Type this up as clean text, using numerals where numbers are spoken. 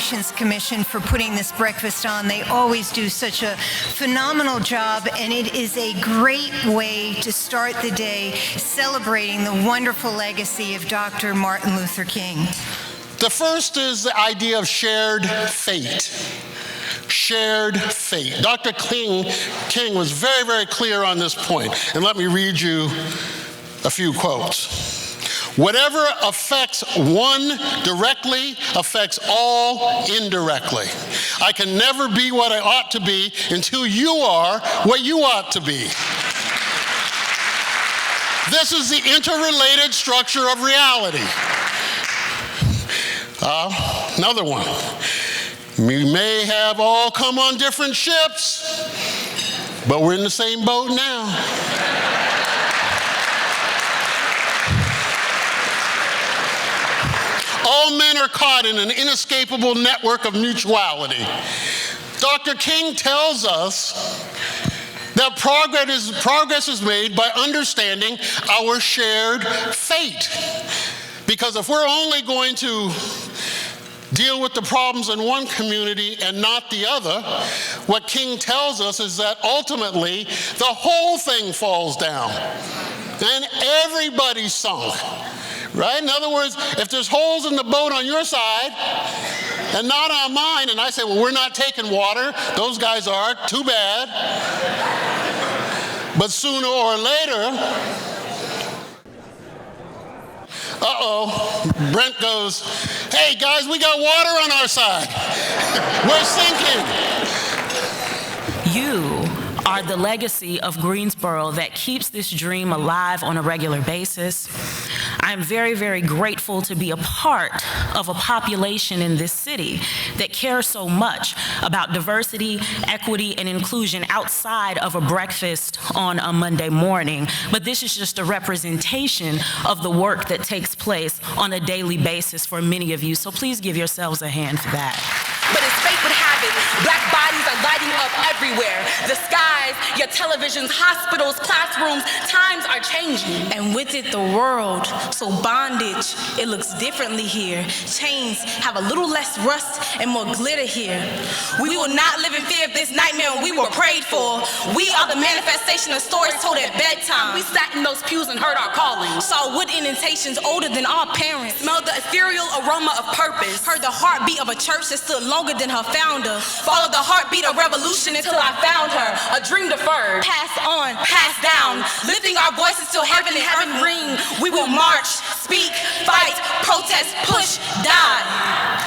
Relations Commission for putting this breakfast on. They always do such a phenomenal job, and it is a great way to start the day celebrating the wonderful legacy of Dr. Martin Luther King. The first is the idea of shared fate. Shared fate. Dr. King was very, very clear on this point, and let me read you a few quotes. Whatever affects one directly affects all indirectly. I can never be what I ought to be until you are what you ought to be. This is the interrelated structure of reality. Another one. We may have all come on different ships, but we're in the same boat now. All men are caught in an inescapable network of mutuality. Dr. King tells us that progress is made by understanding our shared fate. Because if we're only going to deal with the problems in one community and not the other, what King tells us is that ultimately the whole thing falls down and everybody's sunk. Right? In other words, if there's holes in the boat on your side and not on mine, and I say, well, we're not taking water, those guys are, too bad. But sooner or later, Brent goes, hey guys, we got water on our side. We're sinking. You are the legacy of Greensboro that keeps this dream alive on a regular basis. I'm very, very grateful to be a part of a population in this city that cares so much about diversity, equity, and inclusion outside of a breakfast on a Monday morning. But this is just a representation of the work that takes place on a daily basis for many of you. So please give yourselves a hand for that. But as fate would have it, black bodies are lighting up everywhere. The skies, your televisions, hospitals, classrooms, times are changing. And with it, the world. So bondage, it looks differently here. Chains have a little less rust and more glitter here. We will not live in fear of this nightmare we were prayed for. We are the manifestation of stories told at bedtime. We sat in those pews and heard our calling. Saw wood indentations older than our parents. Smelled the ethereal aroma of purpose. Heard the heartbeat of a church that stood longer than her founder. Followed the heartbeat of revolution until I found her. A dream deferred. Passed on, Passed down. Lifting our voices till heaven and heaven ring. We will march, speak, fight, protest, push, die.